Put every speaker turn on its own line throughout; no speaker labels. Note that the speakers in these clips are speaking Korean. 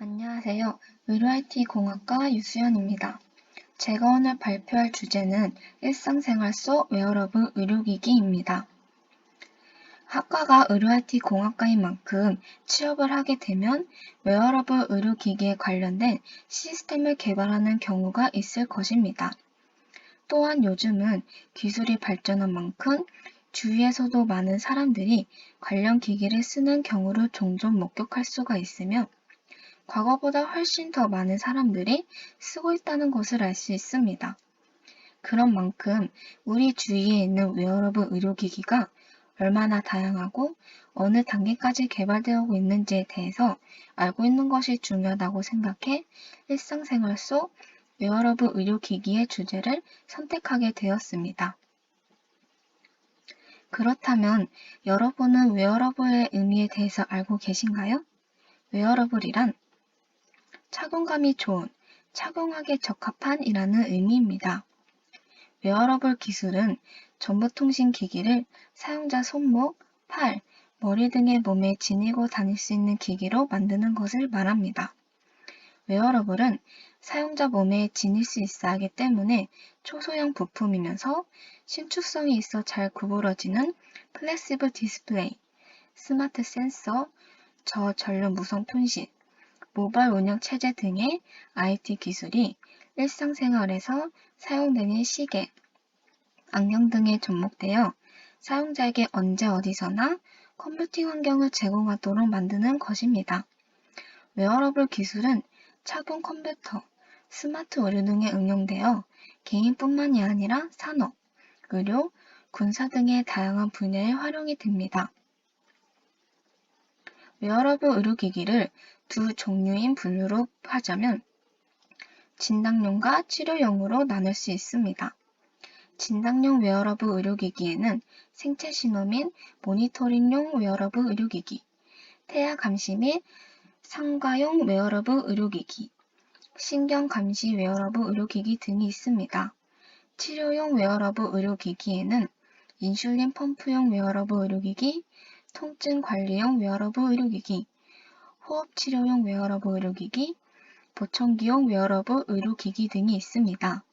안녕하세요. 의료 IT 공학과 유수연입니다. 제가 오늘 발표할 주제는 일상생활 속 웨어러블 의료기기입니다. 학과가 의료 IT 공학과인 만큼 취업을 하게 되면 웨어러블 의료기기에 관련된 시스템을 개발하는 경우가 있을 것입니다. 또한 요즘은 기술이 발전한 만큼 주위에서도 많은 사람들이 관련 기기를 쓰는 경우를 종종 목격할 수가 있으며 과거보다 훨씬 더 많은 사람들이 쓰고 있다는 것을 알 수 있습니다. 그런 만큼 우리 주위에 있는 웨어러블 의료기기가 얼마나 다양하고 어느 단계까지 개발되어 있는지에 대해서 알고 있는 것이 중요하다고 생각해 일상생활 속 웨어러블 의료기기의 주제를 선택하게 되었습니다. 그렇다면 여러분은 웨어러블의 의미에 대해서 알고 계신가요? 웨어러블이란 착용감이 좋은, 착용하기에 적합한 이라는 의미입니다. 웨어러블 기술은 정보통신기기를 사용자 손목, 팔, 머리 등의 몸에 지니고 다닐 수 있는 기기로 만드는 것을 말합니다. 웨어러블은 사용자 몸에 지닐 수 있어야 하기 때문에 초소형 부품이면서 신축성이 있어 잘 구부러지는 플렉시블 디스플레이, 스마트 센서, 저전류 무선 통신, 모바일 운영 체제 등의 IT 기술이 일상생활에서 사용되는 시계, 안경 등에 접목되어 사용자에게 언제 어디서나 컴퓨팅 환경을 제공하도록 만드는 것입니다. 웨어러블 기술은 착용 컴퓨터, 스마트 의료 등에 응용되어 개인뿐만이 아니라 산업, 의료, 군사 등의 다양한 분야에 활용이 됩니다. 웨어러블 의료기기를 두 종류인 분류로 하자면 진단용과 치료용으로 나눌 수 있습니다. 진단용 웨어러블 의료기기에는 생체 신호 및 모니터링용 웨어러블 의료기기, 태아 감시 및 상가용 웨어러블 의료기기, 신경 감시 웨어러블 의료기기 등이 있습니다. 치료용 웨어러블 의료기기에는 인슐린 펌프용 웨어러블 의료기기, 통증 관리용 웨어러블 의료기기, 호흡치료용 웨어러블 의료기기, 보청기용 웨어러블 의료기기 등이 있습니다.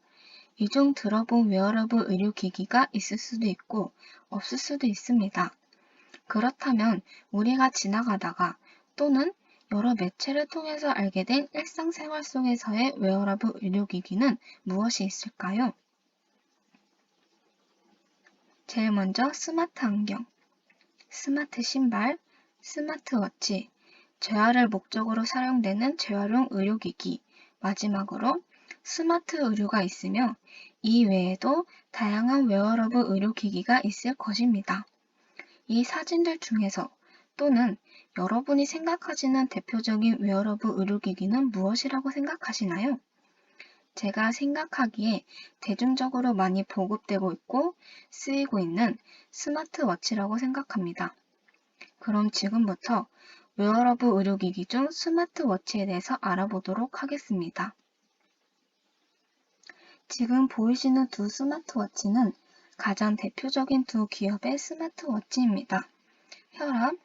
이 중 들어본 웨어러블 의료기기가 있을 수도 있고 없을 수도 있습니다. 그렇다면 우리가 지나가다가 또는 여러 매체를 통해서 알게 된 일상생활 속에서의 웨어러블 의료기기는 무엇이 있을까요? 제일 먼저 스마트 안경, 스마트 신발, 스마트워치, 재활을 목적으로 사용되는 재활용 의료기기, 마지막으로 스마트 의료가 있으며 이 외에도 다양한 웨어러블 의료기기가 있을 것입니다. 이 사진들 중에서 또는 여러분이 생각하시는 대표적인 웨어러블 의료기기는 무엇이라고 생각하시나요? 제가 생각하기에 대중적으로 많이 보급되고 있고 쓰이고 있는 스마트워치라고 생각합니다. 그럼 지금부터 웨어러블 의료기기 중 스마트워치에 대해서 알아보도록 하겠습니다. 지금 보이시는 두 스마트워치는 가장 대표적인 두 기업의 스마트워치입니다. 혈압,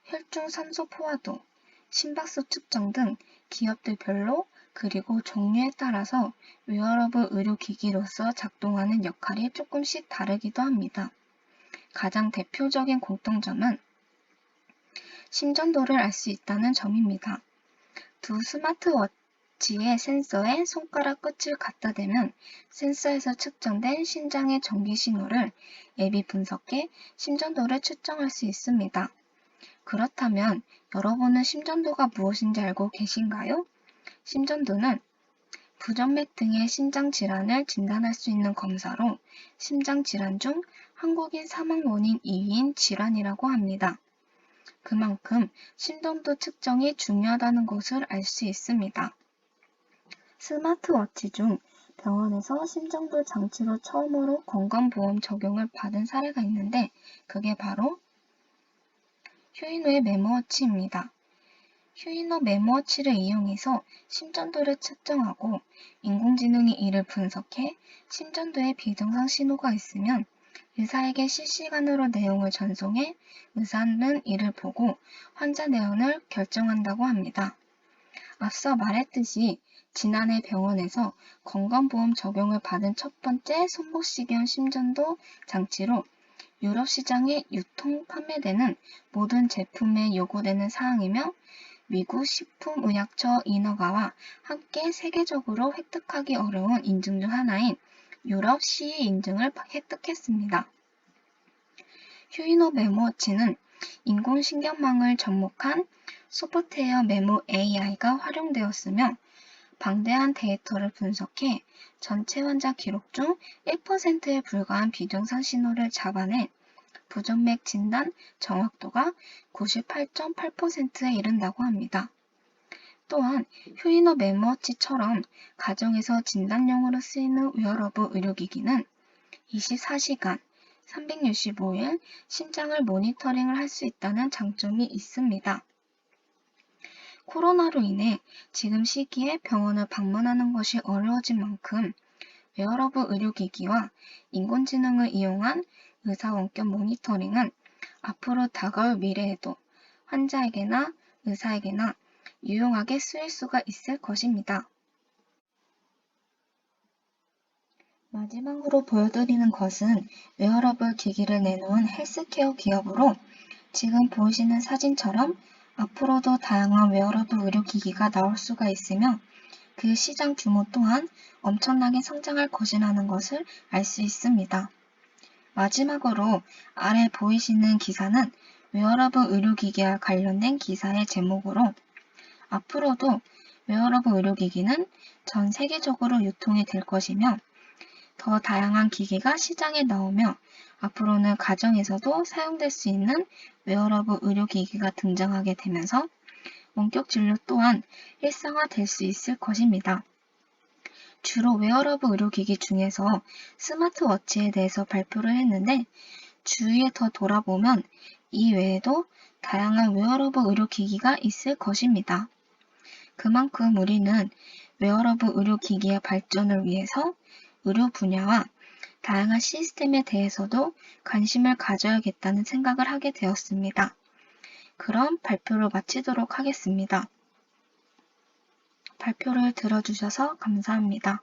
혈중 산소 포화도, 심박수 측정 등 기업들별로 그리고 종류에 따라서 웨어러블 의료기기로서 작동하는 역할이 조금씩 다르기도 합니다. 가장 대표적인 공통점은 심전도를 알 수 있다는 점입니다. 두 스마트워치의 센서에 손가락 끝을 갖다 대면 센서에서 측정된 심장의 전기 신호를 앱이 분석해 심전도를 측정할 수 있습니다. 그렇다면 여러분은 심전도가 무엇인지 알고 계신가요? 심전도는 부정맥 등의 심장 질환을 진단할 수 있는 검사로 심장 질환 중 한국인 사망 원인 2위인 질환이라고 합니다. 그만큼 심전도 측정이 중요하다는 것을 알 수 있습니다. 스마트워치 중 병원에서 심전도 장치로 처음으로 건강보험 적용을 받은 사례가 있는데 그게 바로 휴인호의 메모워치입니다. 휴인호 메모워치를 이용해서 심전도를 측정하고 인공지능이 이를 분석해 심전도에 비정상 신호가 있으면 의사에게 실시간으로 내용을 전송해 의사는 이를 보고 환자 내원을 결정한다고 합니다. 앞서 말했듯이 지난해 병원에서 건강보험 적용을 받은 첫 번째 손목시경 심전도 장치로 유럽 시장에 유통 판매되는 모든 제품에 요구되는 사항이며 미국 식품의약처 인허가와 함께 세계적으로 획득하기 어려운 인증 중 하나인 유럽 CE 인증을 획득했습니다. 휴이노 메모워치는 인공신경망을 접목한 소프트웨어 메모 AI가 활용되었으며 방대한 데이터를 분석해 전체 환자 기록 중 1%에 불과한 비정상 신호를 잡아내 부정맥 진단 정확도가 98.8%에 이른다고 합니다. 또한 휴이노 메모워치처럼 가정에서 진단용으로 쓰이는 웨어러블 의료기기는 24시간, 365일 심장을 모니터링을 할 수 있다는 장점이 있습니다. 코로나로 인해 지금 시기에 병원을 방문하는 것이 어려워진 만큼 웨어러블 의료기기와 인공지능을 이용한 의사 원격 모니터링은 앞으로 다가올 미래에도 환자에게나 의사에게나 유용하게 쓰일 수가 있을 것입니다. 마지막으로 보여드리는 것은 웨어러블 기기를 내놓은 헬스케어 기업으로 지금 보이시는 사진처럼 앞으로도 다양한 웨어러블 의료기기가 나올 수가 있으며 그 시장 규모 또한 엄청나게 성장할 것이라는 것을 알 수 있습니다. 마지막으로 아래 보이시는 기사는 웨어러블 의료기기와 관련된 기사의 제목으로 앞으로도 웨어러블 의료기기는 전 세계적으로 유통이 될 것이며 더 다양한 기기가 시장에 나오며 앞으로는 가정에서도 사용될 수 있는 웨어러블 의료기기가 등장하게 되면서 원격 진료 또한 일상화될 수 있을 것입니다. 주로 웨어러블 의료기기 중에서 스마트워치에 대해서 발표를 했는데 주위에 더 돌아보면 이 외에도 다양한 웨어러블 의료기기가 있을 것입니다. 그만큼 우리는 웨어러블 의료기기의 발전을 위해서 의료 분야와 다양한 시스템에 대해서도 관심을 가져야겠다는 생각을 하게 되었습니다. 그럼 발표를 마치도록 하겠습니다. 발표를 들어주셔서 감사합니다.